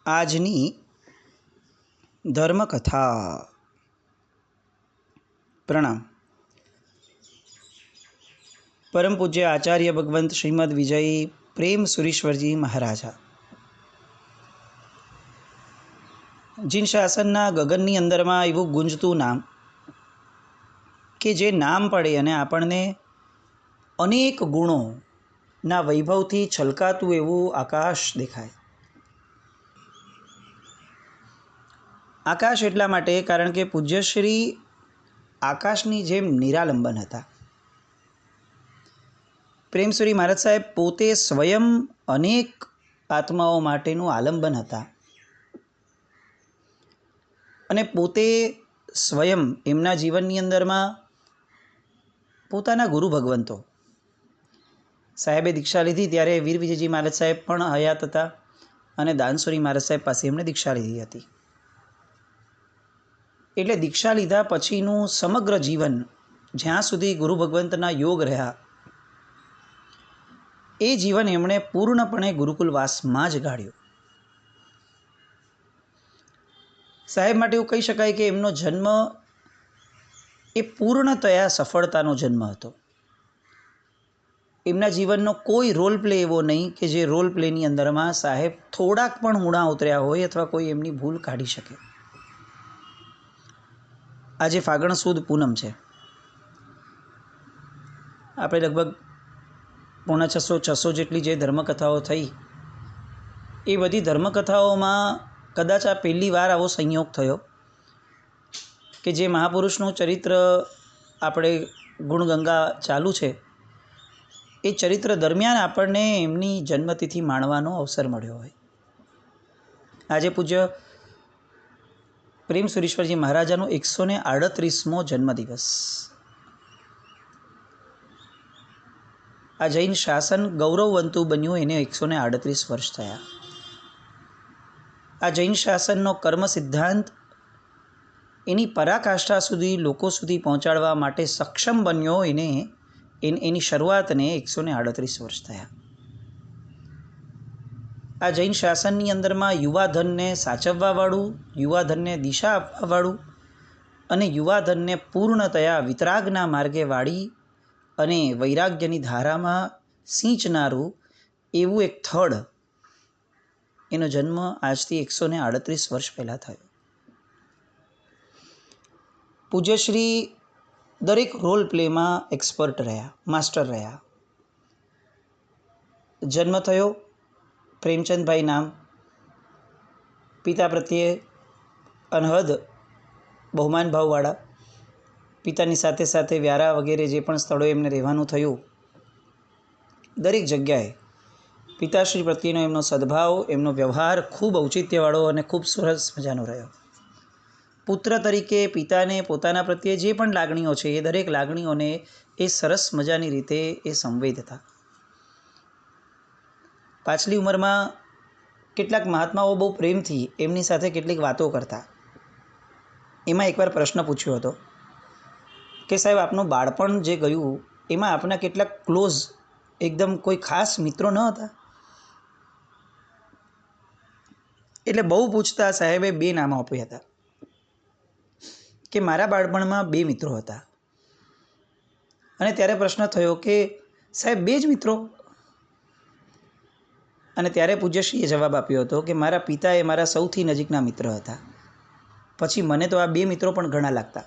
આજની ધર્મકથા. પ્રણામ. પરમ પૂજ્ય આચાર્ય ભગવંત શ્રીમદ વિજય પ્રેમ સુરીશ્વરજી મહારાજા, જીન શાસનના ગગનની અંદરમાં એવું ગુંજતું નામ કે જે નામ પડે અને આપણને અનેક ગુણોના વૈભવથી છલકાતું એવું આકાશ દેખાય. આકાશ એટલા માટે કારણ કે પૂજ્યશ્રી આકાશની જેમ નિરાલંબન હતા. પ્રેમસુરી મહારાજ સાહેબ પોતે સ્વયં અનેક આત્માઓ માટેનું આલંબન હતા અને પોતે સ્વયં એમના જીવનની અંદરમાં પોતાના ગુરુ ભગવંતો સાહેબે દીક્ષા લીધી ત્યારે વીર વિજયજી મહારાજ સાહેબ પણ હયાત હતા અને દાનસુરી મહારાજ સાહેબ પાસે એમણે દીક્ષા લીધી હતી. એટલે દીક્ષા લીધા પછીનું સમગ્ર જીવન જ્યાં સુધી ગુરુ ભગવંતના યોગ રહ્યા એ જીવન એમણે પૂર્ણપણે ગુરુકુલવાસમાં જ ગાળ્યું. સાહેબ માટે એવું કહી શકાય કે એમનો જન્મ એ પૂર્ણતયા સફળતાનો જન્મ હતો. એમના જીવનનો કોઈ રોલ પ્લે એવો નહીં કે જે રોલ પ્લેની અંદરમાં સાહેબ થોડાક પણ ઊંડા ઉતર્યા હોય અથવા કોઈ એમની ભૂલ કાઢી શકે. આજે ફાગણ સુદ પૂનમ છે. આપણે લગભગ 650 જેટલી જે ધર્મકથાઓ થઈ એ બધી ધર્મકથાઓમાં કદાચ આ પહેલી વાર આવો સંયોગ થયો કે જે મહાપુરુષનું ચરિત્ર આપણે ગુણગંગા ચાલુ છે એ ચરિત્ર દરમિયાન આપણને એમની જન્મતિથિ માણવાનો અવસર મળ્યો હોય. આજે પૂજ્ય પ્રેમ સુરીશ્વરજી મહારાજાનો 138મો જન્મદિવસ. આ જૈન શાસન ગૌરવવંતું બન્યું એને 138 વર્ષ થયા. આ જૈન શાસનનો કર્મ સિદ્ધાંત એની પરાકાષ્ઠા સુધી લોકો સુધી પહોંચાડવા માટે સક્ષમ બન્યો એની શરૂઆતને 138 વર્ષ થયા. આ જૈન શાસનની અંદરમાં યુવાધનને સાચવવાવાળું, યુવાધનને દિશા આપવાવાળું અને યુવાધનને પૂર્ણતયા વિતરાગના માર્ગે વાળી અને વૈરાગ્યની ધારામાં સિંચનારું એવું એક થડ એનો જન્મ આજથી 138 વર્ષ પહેલાં થયો. પૂજ્યશ્રી દરેક રોલ પ્લેમાં એક્સપર્ટ રહ્યા, માસ્ટર રહ્યા. જન્મ થયો પ્રેમચંદભાઈ નામ, પિતા પ્રત્યે અનહદ બહુમાન ભાવવાળા, પિતાની સાથે સાથે વ્યારા વગેરે જે પણ સ્થળોએ એમને રહેવાનું થયું દરેક જગ્યાએ પિતાશ્રી પ્રત્યેનો એમનો સદભાવ, એમનો વ્યવહાર ખૂબ ઔચિત્યવાળો અને ખૂબ સરસ મજાનો રહ્યો. પુત્ર તરીકે પિતાને પોતાના પ્રત્યે જે પણ લાગણીઓ છે એ દરેક લાગણીઓને એ સરસ મજાની રીતે એ સંવેદતા. પાછલી ઉંમરમાં કેટલાક મહાત્માઓ બહુ પ્રેમથી એમની સાથે કેટલીક વાતો કરતા. એમાં એકવાર પ્રશ્ન પૂછ્યો હતો કે સાહેબ આપનું બાળપણ જે ગયું એમાં આપના કેટલાક ક્લોઝ એકદમ કોઈ ખાસ મિત્રો ન હતા? એટલે બહુ પૂછતા સાહેબે 2 નામ આપ્યા હતા કે મારા બાળપણમાં 2 મિત્રો હતા. અને ત્યારે પ્રશ્ન થયો કે સાહેબ 2 જ મિત્રો? અને ત્યારે પૂજ્યશ્રીએ જવાબ આપ્યો હતો કે મારા પિતા એ મારા સૌથી નજીકના મિત્ર હતા. પછી મને તો આ 2 મિત્રો પણ ઘણા લાગતા.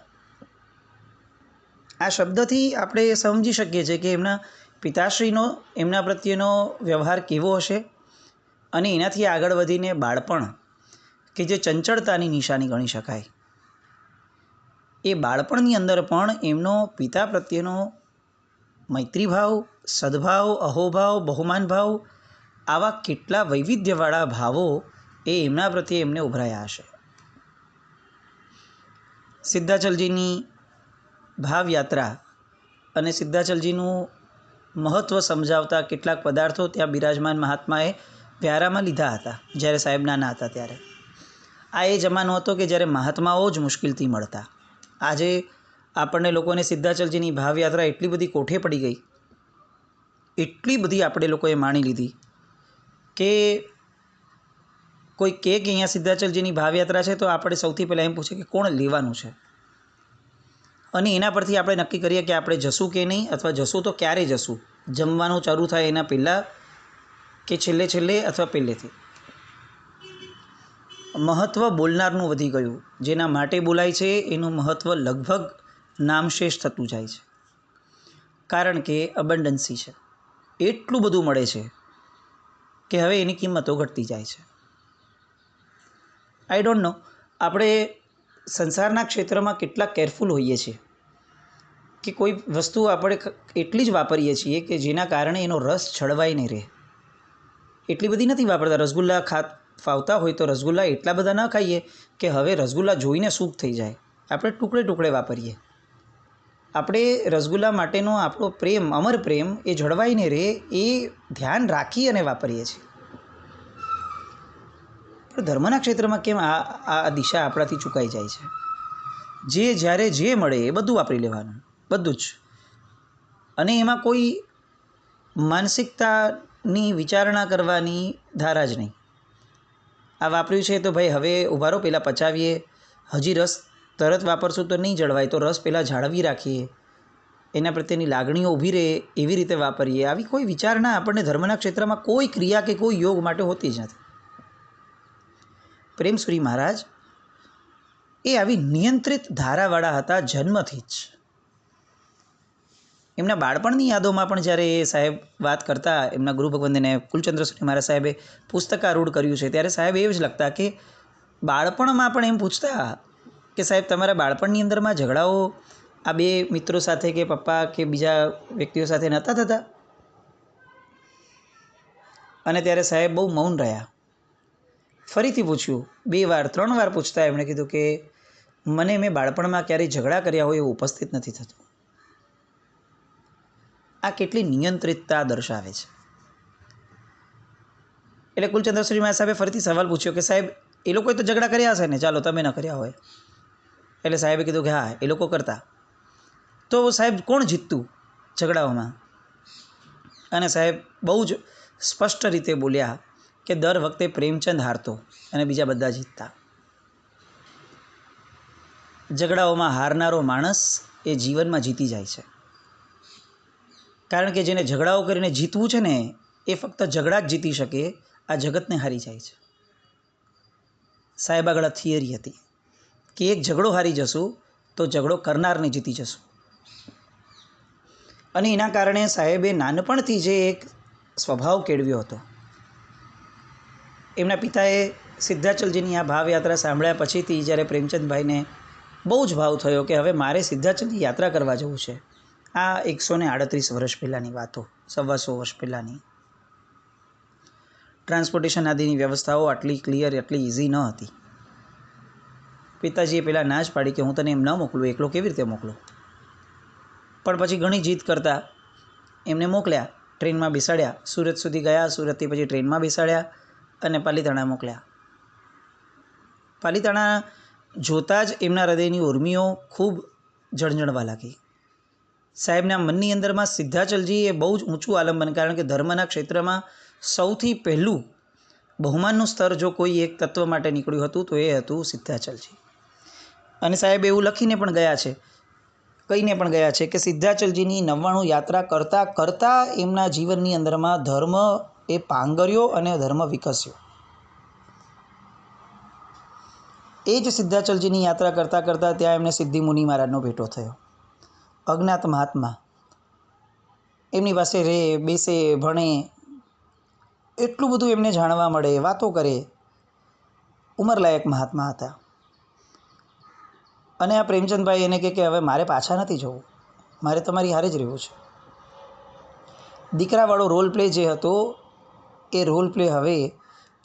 આ શબ્દથી આપણે સમજી શકીએ છીએ કે એમના પિતાશ્રીનો એમના પ્રત્યેનો વ્યવહાર કેવો હશે અને એનાથી આગળ વધીને બાળપણ કે જે ચંચળતાની નિશાની ગણી શકાય એ બાળપણની અંદર પણ એમનો પિતા પ્રત્યેનો મૈત્રીભાવ, સદભાવ, અહોભાવ, બહુમાન ભાવ આવા કેટલા વૈવિધ્યવાળા ભાવો એ એમના પ્રત્યે એમને ઉભરાયા હશે. સિદ્ધાચલજીની ભાવયાત્રા અને સિદ્ધાચલજીનું મહત્ત્વ સમજાવતા કેટલાક પદાર્થો ત્યાં બિરાજમાન મહાત્માએ વ્યારામાં લીધા હતા જ્યારે સાહેબ નાના હતા ત્યારે. આ એ જમાનો હતો કે જ્યારે મહાત્માઓ જ મુશ્કેલથી મળતા. આજે આપણને લોકોને સિદ્ધાચલજીની ભાવયાત્રા એટલી બધી કોઠે પડી ગઈ, એટલી બધી આપણે લોકોએ માણી લીધી કે કોઈ કહે કે અહીંયા સિદ્ધાચલજીની ભાવયાત્રા છે તો આપણે સૌથી પહેલાં એમ પૂછે કે કોણ લેવાનું છે, અને એના પરથી આપણે નક્કી કરીએ કે આપણે જશું કે નહીં, અથવા જશું તો ક્યારે જશું, જમવાનું શરૂ થાય એના પહેલાં કે છેલ્લે અથવા પહેલેથી. મહત્ત્વ બોલનારનું વધી ગયું. જેના માટે બોલાય છે એનું મહત્ત્વ લગભગ નામશેષ થતું જાય છે, કારણ કે અબન્ડન્સી છે, એટલું બધું મળે છે કે હવે એની કિંમતો ઘટતી જાય છે. આઈ ડોન્ટ નો, આપણે સંસારના ક્ષેત્રમાં કેટલા કેરફુલ હોઈએ છીએ કે કોઈ વસ્તુ આપણે એટલી જ વાપરીએ છીએ કે જેના કારણે એનો રસ છળવાઈ નહીં રહે. એટલી બધી નથી વાપરતા. રસગુલ્લા ફાવતા હોય તો રસગુલ્લા એટલા બધા ન ખાઈએ કે હવે રસગુલ્લા જોઈને સૂપ થઈ જાય. આપણે ટુકડે ટુકડે વાપરીએ. આપણે રસગુલ્લા માટેનો આપણો પ્રેમ, અમર પ્રેમ એ જળવાઈ નહીં રહે એ ધ્યાન રાખી અને વાપરીએ છીએ. પણ ધર્મના ક્ષેત્રમાં કેમ આ દિશા આપણાથી ચૂકાઈ જાય છે? જ્યારે જે મળે એ બધું વાપરી લેવાનું, બધું જ. અને એમાં કોઈ માનસિકતાની વિચારણા કરવાની ધારા જ નહીં. આ વાપર્યું છે તો ભાઈ હવે ઉભા રહો, પહેલાં પચાવીએ, હજી રસ તરત વાપરશું તો નહીં જળવાય, તો રસ પહેલાં જાળવી રાખીએ, એના પ્રત્યેની લાગણીઓ ઊભી રહે એવી રીતે વાપરીએ. આવી કોઈ વિચારણા આપણને ધર્મના ક્ષેત્રમાં કોઈ ક્રિયા કે કોઈ યોગ માટે હોતી જ નથી. પ્રેમસુરી મહારાજ એ આવી નિયંત્રિત ધારાવાળા હતા જન્મથી જ. એમના બાળપણની યાદોમાં પણ જ્યારે એ સાહેબ વાત કરતા, એમના ગુરુ ભગવંતને કુલચંદ્રસુરી મહારાજ સાહેબે પુસ્તકારૂઢ કર્યું છે, ત્યારે સાહેબ એવું જ લખતા કે બાળપણમાં પણ એમ પૂછતા કે સાહેબ તમારા બાળપણની અંદરમાં ઝઘડાઓ આ બે મિત્રો સાથે કે પપ્પા કે બીજા વ્યક્તિઓ સાથે નહોતા થતા? અને ત્યારે સાહેબ બહુ મૌન રહ્યા. ફરીથી પૂછ્યું, 2 વાર 3 વાર પૂછતા એમણે કીધું કે મને મેં બાળપણમાં ક્યારેય ઝઘડા કર્યા હોય એવું ઉપસ્થિત નથી થતું. આ કેટલી નિયંત્રિતતા દર્શાવે છે. એટલે કુલચંદ્રસુરી મહારાજ સાહેબે ફરીથી સવાલ પૂછ્યો કે સાહેબ એ લોકોએ તો ઝઘડા કર્યા હશે ને, ચાલો તમે ન કર્યા હોય. એટલે સાહેબે કીધું કે હા એ લોકો કરતા. તો સાહેબ કોણ જીતતું ઝઘડાઓમાં? અને સાહેબ બહુ જ સ્પષ્ટ રીતે બોલ્યા કે દર વખતે પ્રેમચંદ હારતો અને બીજા બધા જીતતા. ઝઘડાઓમાં હારનારો માણસ એ જીવનમાં જીતી જાય છે, કારણ કે જેને ઝઘડાઓ કરીને જીતવું છે ને એ ફક્ત ઝઘડા જ જીતી શકે, આ જગતને હારી જાય છે. સાહેબ આગળ થિયરી હતી કે એક ઝઘડો હારી જશું તો ઝઘડો કરનારને જીતી જશું. અને એના કારણે સાહેબે નાનપણથી જે એક સ્વભાવ કેળવ્યો હતો. એમના પિતાએ સિદ્ધાચલજીની આ ભાવયાત્રા સાંભળ્યા પછીથી જ્યારે પ્રેમચંદભાઈને બહુ જ ભાવ થયો કે હવે મારે સિદ્ધાચલની યાત્રા કરવા જવું છે. આ 138 વર્ષ પહેલાંની વાતો, 125 વર્ષ પહેલાંની. ટ્રાન્સપોર્ટેશન આદિની વ્યવસ્થાઓ આટલી ક્લિયર, આટલી ઇઝી ન હતી. પિતાજીએ પહેલાં ના જ પાડી કે હું તને એમ ન મોકલું, એકલો કેવી રીતે મોકલું. પણ પછી ઘણી જીદ કરતા એમને મોકલ્યા, ટ્રેનમાં બેસાડ્યા, સુરત સુધી ગયા, સુરતથી પછી ટ્રેનમાં બેસાડ્યા અને પાલીતાણા મોકલ્યા. પાલીતાણા જોતાં જ એમના હૃદયની ઉર્મિઓ ખૂબ જળજળવા લાગી. સાહેબના મનની અંદરમાં સિદ્ધાચલજી એ બહુ જ ઊંચું આલંબન, કારણ કે ધર્મના ક્ષેત્રમાં સૌથી પહેલું બહુમાનનું સ્તર જો કોઈ એક તત્વ માટે નીકળ્યું હતું તો એ હતું સિદ્ધાચલજી. અને સાહેબ એવું લખીને પણ ગયા છે, કહીને પણ ગયા છે કે સિદ્ધાચલજીની 99 યાત્રા કરતાં કરતાં એમના જીવનની અંદરમાં ધર્મ એ પાંગર્યો અને ધર્મ વિકસ્યો. એ જ સિદ્ધાચલજીની યાત્રા કરતાં કરતાં ત્યાં એમને સિદ્ધિ મુનિ મહારાજનો ભેટો થયો. અજ્ઞાત મહાત્મા, એમની પાસે રહે, બેસે, ભણે, એટલું બધું એમને જાણવા મળે, વાતો કરે. ઉંમરલાયક મહાત્મા હતા. અને આ પ્રેમચંદભાઈ એને કહે કે હવે મારે પાછા નથી જવું, મારે તમારી હારે જ રહેવું છે. દીકરાવાળો રોલ પ્લે જે હતો એ રોલ પ્લે હવે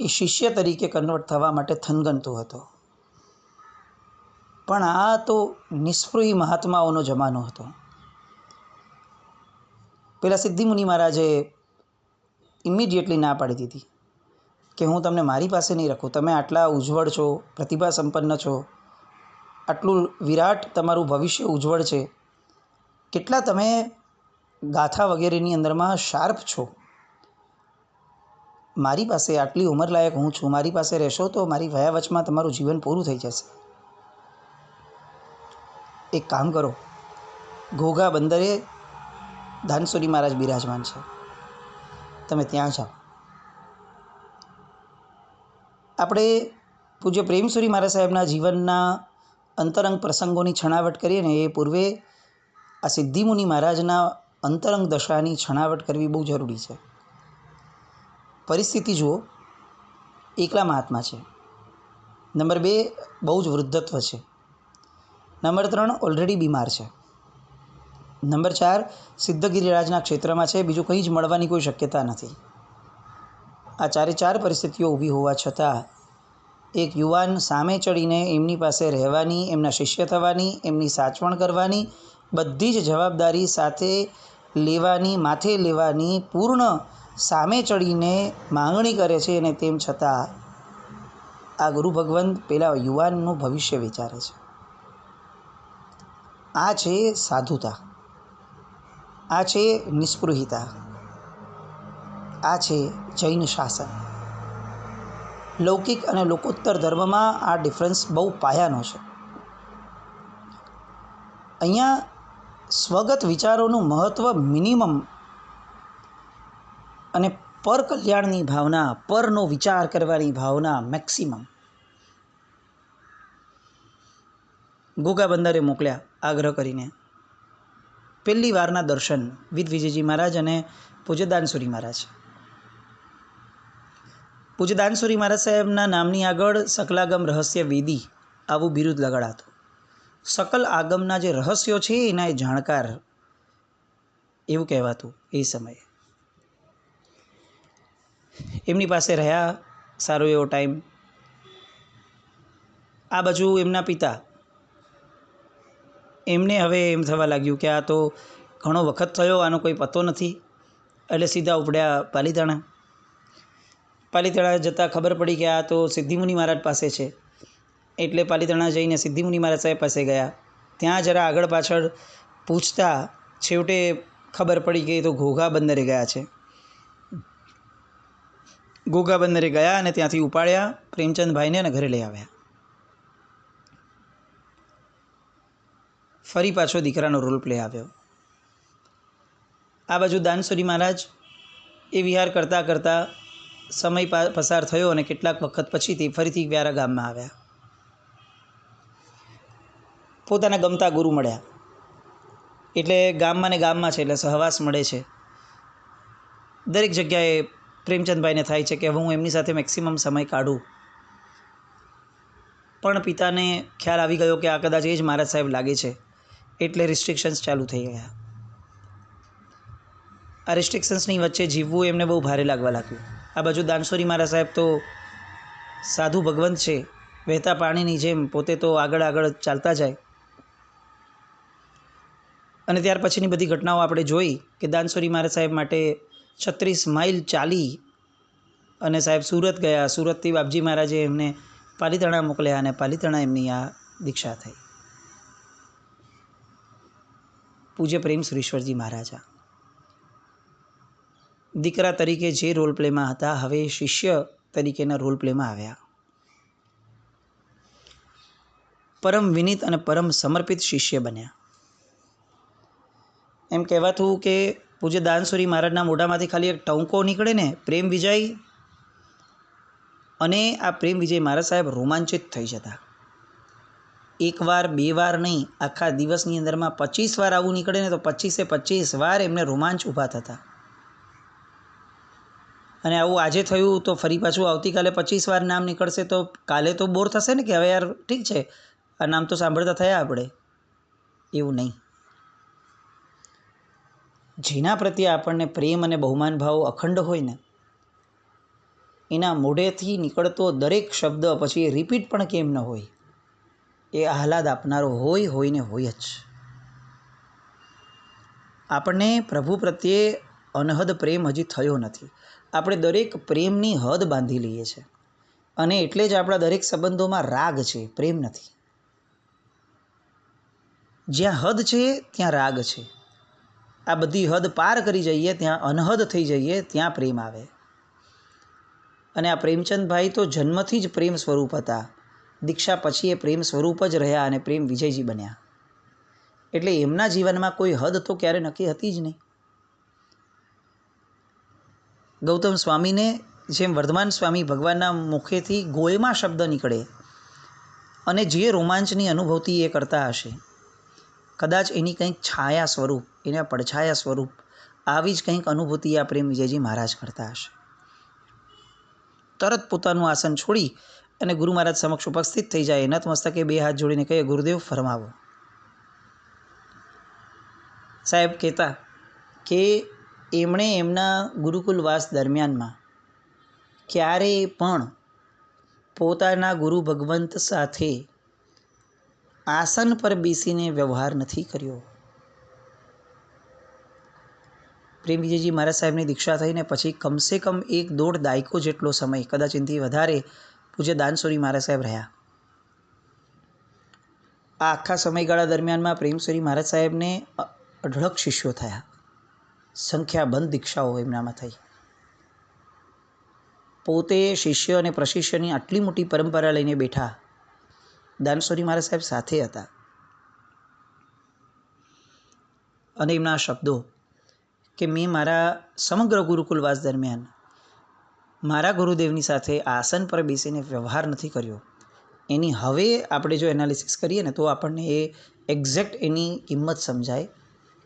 એ શિષ્ય તરીકે કન્વર્ટ થવા માટે થનગનતો હતો. પણ આ તો નિષ્ફ્રી મહાત્માઓનો જમાનો હતો. પેલા સિદ્ધિમુનિ મહારાજે ઇમિડિયેટલી ના પાડી દીધી કે હું તમને મારી પાસે નહીં રાખું. તમે આટલા ઉજ્જવળ છો, પ્રતિભા સંપન્ન છો, આટલું વિરાટ તમારું ભવિષ્ય ઉજ્જવળ છે, કેટલા તમે ગાથા વગેરેની અંદરમાં શાર્પ છો, મારી પાસે આટલી ઉંમરલાયક હું છું, મારી પાસે રહેશો તો મારી વયાવચમાં તમારું જીવન પૂરું થઈ જશે. એક કામ કરો, ઘોઘા બંદરે ધાનસુરી મહારાજ બિરાજમાન છે, તમે ત્યાં જાઓ. આપણે પૂજ્ય પ્રેમસુરી મહારાજ સાહેબના જીવનના અંતરંગ પ્રસંગોની છણાવટ કરીએ ને એ પૂર્વે આ સિદ્ધિમુનિ મહારાજના અંતરંગ દશાની છણાવટ કરવી બહુ જરૂરી છે. પરિસ્થિતિ જુઓ, એકલા મહાત્મા છે. નંબર 2, બહુ જ વૃદ્ધત્વ છે. નંબર 3, ઓલરેડી બીમાર છે. નંબર 4, સિદ્ધગિરિરાજના ક્ષેત્રમાં છે, બીજું કંઈ જ મળવાની કોઈ શક્યતા નથી. આ 4 પરિસ્થિતિઓ ઊભી હોવા છતાં એક યુવાન સામે ચડીને એમની પાસે રહેવાની, એમના શિષ્ય થવાની, એમની સાચવણ કરવાની, બધી જ જવાબદારી સાથે લેવાની, માથે લેવાની પૂર્ણ સામે ચડીને માંગણી કરે છે. અને તેમ છતાં આ ગુરુ ભગવંત પેલા યુવાનનું ભવિષ્ય વિચારે છે. આ છે સાધુતા, આ છે નિસ્પૃહિતા, આ છે જૈન શાસન. લૌકિક અને લોકોત્તર ધર્મમાં આ ડિફરન્સ બહુ પાયાનો છે. અહીંયા સ્વગત વિચારોનું મહત્ત્વ મિનિમમ અને પર કલ્યાણની ભાવના, પરનો વિચાર કરવાની ભાવના મેક્સિમમ. ઘોઘા બંદરે મોકલ્યા આગ્રહ કરીને. પહેલી વારના દર્શન વિદ વિજયજી મહારાજ અને પૂજ્ય દાનસુરી મહારાજ. પૂજ્ય દાનસુરી મહારાજ સાહેબના નામની આગળ સકલાગમ રહસ્ય વેદી આવું બિરુદ લગાડાતું. સકલ આગમના જે રહસ્યો છે એના એ જાણકાર એવું કહેવાતું એ સમયે. એમની પાસે રહ્યા સારો એવો ટાઈમ. આ બાજુ એમના પિતા, એમને હવે એમ થવા લાગ્યું કે આ તો ઘણો વખત થયો, આનો કોઈ પતો નથી. એટલે સીધા ઉપડ્યા પાલીતાણા. પાલીતાણા જતાં ખબર પડી કે આ તો સિદ્ધિમુનિ મહારાજ પાસે છે. એટલે પાલીતાણા જઈને સિદ્ધિમુનિ મહારાજ સાહેબ પાસે ગયા. ત્યાં જરા આગળ પાછળ પૂછતા છેવટે ખબર પડી કે એ તો ઘોઘા બંદરે ગયા છે. ઘોઘા બંદરે ગયા અને ત્યાંથી ઉપાડ્યા પ્રેમચંદભાઈને અને ઘરે લઈ આવ્યા. ફરી પાછો દીકરાનો રોલ પ્લે આવ્યો. આ બાજુ દાનસુરી મહારાજ એ વિહાર કરતાં કરતાં સમય પસાર થયો અને કેટલાક વખત પછીથી ફરીથી વ્યારા ગામમાં આવ્યા. પોતાના ગમતા ગુરુ મળ્યા. એટલે ગામમાં ને ગામમાં છે એટલે સહવાસ મળે છે. દરેક જગ્યાએ પ્રેમચંદભાઈને થાય છે કે હું એમની સાથે મેક્સિમમ સમય કાઢું. પણ પિતાને ખ્યાલ આવી ગયો કે આ કદાચ એ જ મહારાજ સાહેબ લાગે છે. એટલે રિસ્ટ્રિક્શન્સ ચાલુ થઈ ગયા. આ રિસ્ટ્રિક્શન્સની વચ્ચે જીવવું એમને બહુ ભારે લાગવા લાગ્યું. આ બાજુ દાનસુરી મહારાજ સાહેબ તો સાધુ ભગવંત છે, વહેતા પાણીની જેમ પોતે તો આગળ આગળ ચાલતા જાય. અને ત્યાર પછીની બધી ઘટનાઓ આપણે જોઈ કે દાનસુરી મહારાજ સાહેબ માટે 36 માઇલ ચાલી અને સાહેબ સુરત ગયા. સુરતથી બાપજી મહારાજે એમને પાલીતાણા મોકલ્યા અને પાલીતાણા એમની આ દીક્ષા થઈ. પૂજ્ય પ્રેમ સુરેશ્વરજી મહારાજા દીકરા તરીકે જે રોલ પ્લેમાં હતા, હવે શિષ્ય તરીકેના રોલ પ્લેમાં આવ્યા. પરમ વિનીત અને પરમ સમર્પિત શિષ્ય બન્યા. એમ કહેવાતું કે પૂજ્ય દાનસુરી મહારાજના મોઢામાંથી ખાલી એક ટહુકો નીકળે ને પ્રેમ વિજય, અને આ પ્રેમ વિજય મહારાજ સાહેબ રોમાંચિત થઈ જતા. એક વાર બે વાર નહીં, આખા દિવસની અંદરમાં 25 વાર આવું નીકળે ને તો 25 વાર એમને રોમાંચ ઊભા થતા. અને આવું આજે થયું તો ફરી પાછું આવતીકાલે 25 વાર નામ નીકળશે તો કાલે તો બોર થશે ને કે હવે યાર ઠીક છે, આ નામ તો સાંભળતા થયા આપણે. એવું નહીં. જેના પ્રત્યે આપણને પ્રેમ અને બહુમાન ભાવ અખંડ હોય ને, એના મોઢેથી નીકળતો દરેક શબ્દ પછી એ રિપીટ પણ કેમ ન હોય, એ આહલાદ આપનારો હોય ને હોય જ. આપણને પ્રભુ પ્રત્યે અનહદ પ્રેમ હજી થયો નથી. આપણે દરેક પ્રેમની હદ બાંધી લઈએ છીએ અને એટલે જ આપણા દરેક સંબંધોમાં રાગ છે, પ્રેમ નથી. જ્યાં હદ છે ત્યાં રાગ છે. આ બધી હદ પાર કરી જઈએ, ત્યાં અનહદ થઈ જઈએ, ત્યાં પ્રેમ આવે. અને આ પ્રેમચંદભાઈ તો જન્મથી જ પ્રેમ સ્વરૂપ હતા. દીક્ષા પછી એ પ્રેમ સ્વરૂપ જ રહ્યા અને પ્રેમ વિજયજી બન્યા. એટલે એમના જીવનમાં કોઈ હદ તો ક્યારે નક્કી હતી જ નહીં. ગૌતમ સ્વામીને જેમ વર્ધમાન સ્વામી ભગવાનના મુખેથી ગોયમાં શબ્દ નીકળે અને જે રોમાંચની અનુભૂતિ એ કરતા હશે, કદાચ એની કંઈક છાયા સ્વરૂપ, એના પડછાયા સ્વરૂપ આવી જ કંઈક અનુભૂતિ આ પ્રેમ વિજયજી મહારાજ કરતા હશે. તરત પોતાનું આસન છોડી અને ગુરુ મહારાજ સમક્ષ ઉપસ્થિત થઈ જાય, નતમસ્તકે બે હાથ જોડીને કહે, ગુરુદેવ ફરમાવો. સાહેબ કહેતા કે એમણે એમના ગુરુકુલવાસ દરમિયાનમાં ક્યારેય પણ પોતાના ગુરુ ભગવંત સાથે આસન પર બેસીને વ્યવહાર નથી કર્યો. પ્રેમ વિજયજી મહારાજ સાહેબની દીક્ષા થઈને પછી કમસે કમ 1-1.5 દાયકો જેટલો સમય, કદાચ એનાથી વધારે, પૂજ્ય દાનસુરી મહારાજ સાહેબ રહ્યા. આ આખા સમયગાળા દરમિયાનમાં પ્રેમસુરી મહારાજ સાહેબને અઢળક શિષ્યો થયા. સંખ્યાબંધ દીક્ષાઓ એમનામાં થઈ. પોતે શિષ્ય અને પ્રશિષ્યની આટલી મોટી પરંપરા લઈને બેઠા. દાનસુરી મહારાજ સાહેબ સાથે હતા. અને એમના શબ્દો કે મેં મારા સમગ્ર ગુરુકુલવાસ દરમિયાન મારા ગુરુદેવની સાથે આસન પર બેસીને વ્યવહાર નથી કર્યો. એની હવે આપણે જો એનાલિસિસ કરીએ ને તો આપણને એ એક્ઝેક્ટ એની કિંમત સમજાય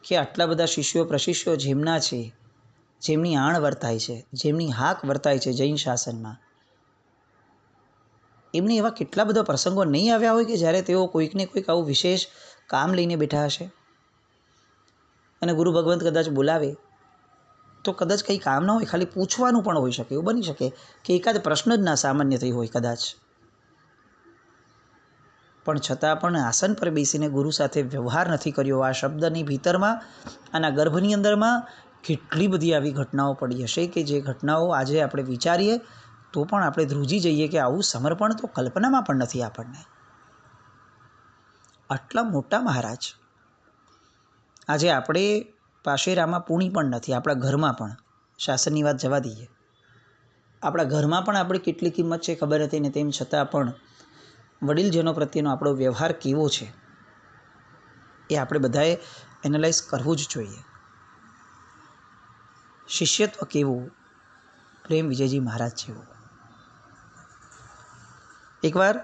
કે આટલા બધા શિષ્યો પ્રશિષ્યો જેમના છે, જેમની આણ વર્તાય છે, જેમની હાક વર્તાય છે જૈન શાસનમાં, એમને એવા કેટલા બધા પ્રસંગો નહીં આવ્યા હોય કે જ્યારે તેઓ કોઈકને કોઈક આવું વિશેષ કામ લઈને બેઠા હશે અને ગુરુ ભગવંત કદાચ બોલાવે તો કદાચ કંઈ કામ ન હોય, ખાલી પૂછવાનું પણ હોઈ શકે. એવું બની શકે કે એકાદ પ્રશ્ન જ ના સામાન્ય થઈ હોય કદાચ, પણ છતાં પણ આસન પર બેસીને ગુરુ સાથે વ્યવહાર નથી કર્યો. આ શબ્દની ભીતરમાં, આના ગર્ભની અંદરમાં કેટલી બધી આવી ઘટનાઓ પડી હશે કે જે ઘટનાઓ આજે આપણે વિચારીએ તો પણ આપણે ધ્રુજી જઈએ કે આવું સમર્પણ તો કલ્પનામાં પણ નથી આપણને. આટલા મોટા મહારાજ આજે આપણે પાશેરામાં પૂણી પણ નથી. આપણા ઘરમાં પણ, શાસનની વાત જવા દઈએ, આપણા ઘરમાં પણ આપણી કેટલી કિંમત છે ખબર હતી ને તેમ છતાં પણ વડીલજનો પ્રત્યેનો આપણો વ્યવહાર કેવો છે એ આપણે બધાએ એનાલાઇઝ કરવું જ જોઈએ. શિષ્યત્વ કેવું, પ્રેમ વિજયજી મહારાજ જેવું. એકવાર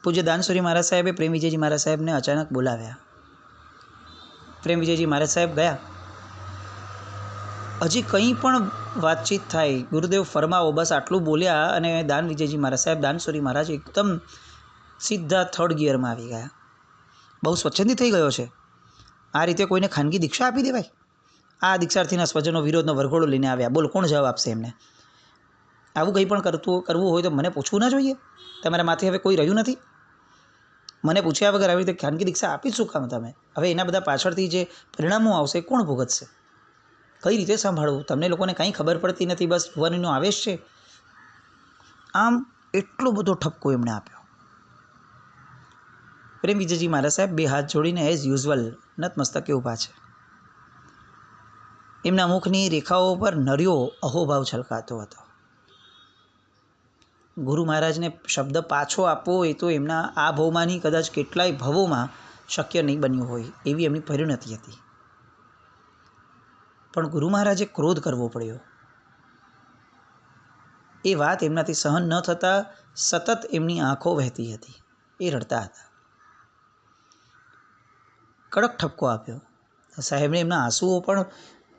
પૂજ્ય દાનસુરી મહારાજ સાહેબે પ્રેમ વિજયજી મહારાજ સાહેબને અચાનક બોલાવ્યા. પ્રેમ વિજયજી મહારાજ સાહેબ ગયા. હજી કંઈ પણ વાતચીત થાય, ગુરુદેવ ફરમાવો, બસ આટલું બોલ્યા અને દાન વિજયજી મહારાજ સાહેબ, દાનસુરી મહારાજ એકદમ સીધા 3rd ગિયરમાં આવી ગયા. બહુ સ્વચ્છંદી થઈ ગયો છે. આ રીતે કોઈને ખાનગી દીક્ષા આપી દેવાય? આ દીક્ષાર્થીના સ્વજનો વિરોધનો વરઘોડો લઈને આવ્યા. બોલો, કોણ જવાબ આપશે એમને? આવું કંઈ પણ કરવું હોય તો મને પૂછવું ના જોઈએ? તમારા માથે હવે કોઈ રહ્યું નથી? મને પૂછ્યા વગર આવી રીતે ખાનગી દીક્ષા આપી શું કામ તમે? હવે એના બધા પાછળથી જે પરિણામો આવશે કોણ ભોગવશે? કઈ રીતે સાંભળવું? તમને લોકોને કંઈ ખબર પડતી નથી, બસ યુવાનીનો આવેશ છે. આમ એટલો બધો ઠપકો એમણે આપ્યો. પ્રેમ વિજયજી મહારાજ સાહેબ 2 હાથ જોડીને એઝ યુઝ્યુઅલ નતમસ્તકે ઊભા છે. એમના મુખની રેખાઓ પર નર્યો અહોભાવ છલકાતો હતો. ગુરુ મહારાજને શબ્દ પાછો આપવો એ તો એમના આ ભવમાંની કદાચ કેટલાય ભવોમાં શક્ય નહીં બન્યું હોય એવી એમની પરિણતિ હતી. પણ ગુરુ મહારાજે ક્રોધ કરવો પડ્યો. એ વાત એમનાથી સહન ન થતાં સતત એમની આંખો વહેતી હતી. એ રડતા હતા. કડક ઠપકો આપ્યો. સાહેબને એમના આંસુઓ પણ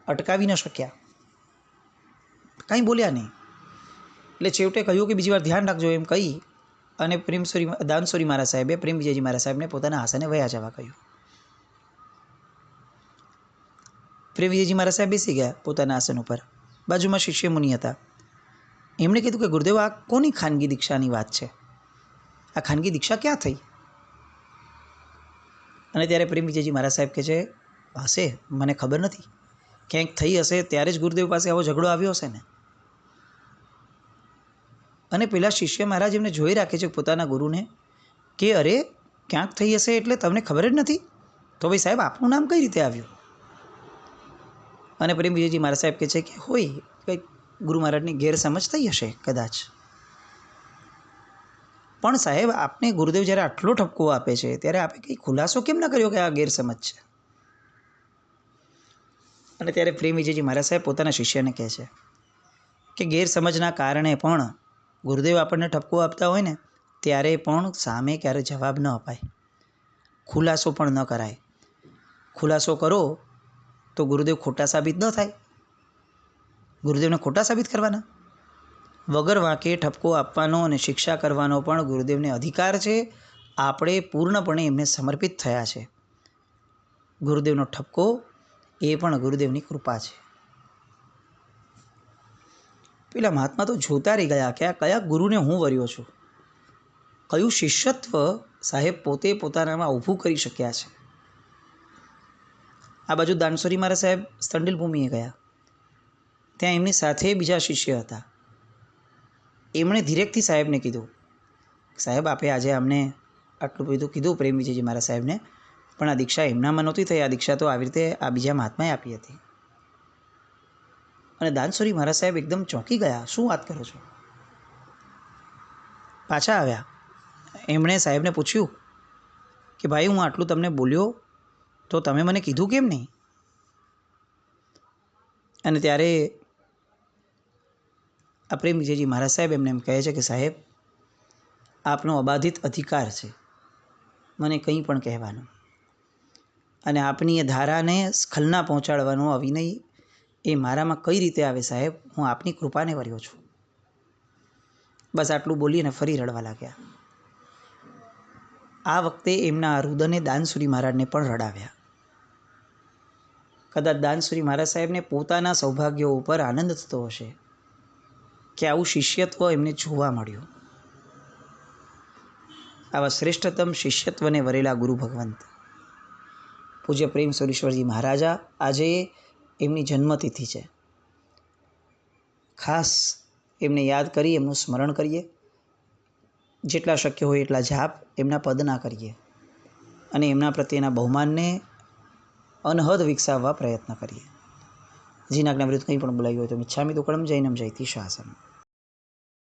અટકાવી ન શક્યા, કાંઈ બોલ્યા નહીં. એટલે છેવટે કહ્યું કે બીજી વાર ધ્યાન રાખજો એમ કહી અને દાનસુરી મહારાજ સાહેબે પ્રેમ વિજયજી મહારાજ સાહેબને પોતાના આસને વયા જવા કહ્યું. પ્રેમ વિજયજી મહારાજ સાહેબ બેસી ગયા પોતાના આસન ઉપર. બાજુમાં શિષ્ય મુનિ હતા. એમણે કીધું કે ગુરુદેવ, આ કોની ખાનગી દીક્ષાની વાત છે? આ ખાનગી દીક્ષા ક્યાં થઈ? અને ત્યારે પ્રેમ વિજયજી મહારાજ સાહેબ કહે છે, હશે, મને ખબર નથી. ક્યાંક થઈ હશે ત્યારે જ ગુરુદેવ પાસે આવો ઝઘડો આવ્યો હશે ને. અને પેલા શિષ્ય મહારાજ એમને જોઈ રાખે છે પોતાના ગુરુને કે અરે ક્યાંક થઈ હશે એટલે તમને ખબર જ નથી? તો ભાઈ સાહેબ, આપનું નામ કઈ રીતે આવ્યું? અને પ્રેમ વિજયજી મહારાજ સાહેબ કહે છે કે હોય કંઈક ગુરુ મહારાજની ગેરસમજ થઈ હશે કદાચ. પણ સાહેબ, આપને ગુરુદેવ જ્યારે આટલો ઠપકો આપે છે ત્યારે આપે કંઈ ખુલાસો કેમ ન કર્યો કે આ ગેરસમજ છે? અને ત્યારે પ્રેમ વિજયજી મહારાજ સાહેબ પોતાના શિષ્યને કહે છે કે ગેરસમજના કારણે પણ ગુરુદેવ આપણને ઠપકો આપતા હોય ને ત્યારે પણ સામે ક્યારે જવાબ ન અપાય, ખુલાસો પણ ન કરાય. ખુલાસો કરો તો ગુરુદેવ ખોટા સાબિત ન થાય. ગુરુદેવને ખોટા સાબિત કરવાના? વગર વાંકે ઠપકો આપવાનો અને શિક્ષા કરવાનો પણ ગુરુદેવને અધિકાર છે. આપણે પૂર્ણપણે એમને સમર્પિત થયા છે. ગુરુદેવનો ઠપકો એ પણ ગુરુદેવની કૃપા છે. પેલા મહાત્મા તો જોતા રહી ગયા કે આ કયા ગુરુને હું વર્યો છું, કયું શિષ્યત્વ સાહેબ પોતે પોતાનામાં ઊભું કરી શક્યા છે. આ બાજુ દાનસુરી મહારાજ સાહેબ સ્તંડિલ ભૂમિએ ગયા. ત્યાં એમની સાથે બીજા શિષ્ય હતા. એમણે ધીરેકથી સાહેબને કીધું, સાહેબ આપે આજે અમને આટલું બધું કીધું પ્રેમ વિજયજી મારા સાહેબને, પણ આ દીક્ષા એમનામાં નહોતી થઈ. આ દીક્ષા તો આવી રીતે આ બીજા મહાત્માએ આપી હતી. અને દાનસુરી મહારાજ સાહેબ એકદમ ચોંકી ગયા. શું વાત કરો છો? પાછા આવ્યા. એમણે સાહેબને પૂછ્યું કે ભાઈ, હું આટલું તમને બોલ્યો તો તમે મને કીધું કેમ નહીં? અને ત્યારે આ પ્રેમ વિજયજી મહારાજ સાહેબ એમને એમ કહે છે કે સાહેબ, આપનો અબાધિત અધિકાર છે મને કંઈ પણ કહેવાનું, અને આપની એ ધારાને સ્ખલના પહોંચાડવાનો અવિનય એ મારામાં કઈ રીતે આવે સાહેબ? હું આપની કૃપાને વર્યો છું. બસ આટલું બોલીને ફરી રડવા લાગ્યા. આ વખતે એમના રુદને દાનસુરી મહારાજને પણ રડાવ્યા. કદાચ દાનસુરી મહારાજ સાહેબને પોતાના સૌભાગ્યો ઉપર આનંદ થતો હશે કે આવું શિષ્યત્વ એમને જોવા મળ્યું. આવા શ્રેષ્ઠતમ શિષ્યત્વને વરેલા ગુરુ ભગવંત પૂજ્ય પ્રેમ સુરેશ્વરજી મહારાજા, આજે એમની જન્મતિથિ છે. ખાસ એમને યાદ કરી એમનું સ્મરણ કરીએ. જેટલા શક્ય હોય એટલા જાપ એમના પદના કરીએ અને એમના પ્રત્યેના બહુમાનને અનહદ વિકસાવવા પ્રયત્ન કરીએ. જીનાજ્ઞામૃત કંઈ પણ બોલાયું હોય તો મિચ્છામિ દુક્કડમ જૈનમ જયતિ શાસન.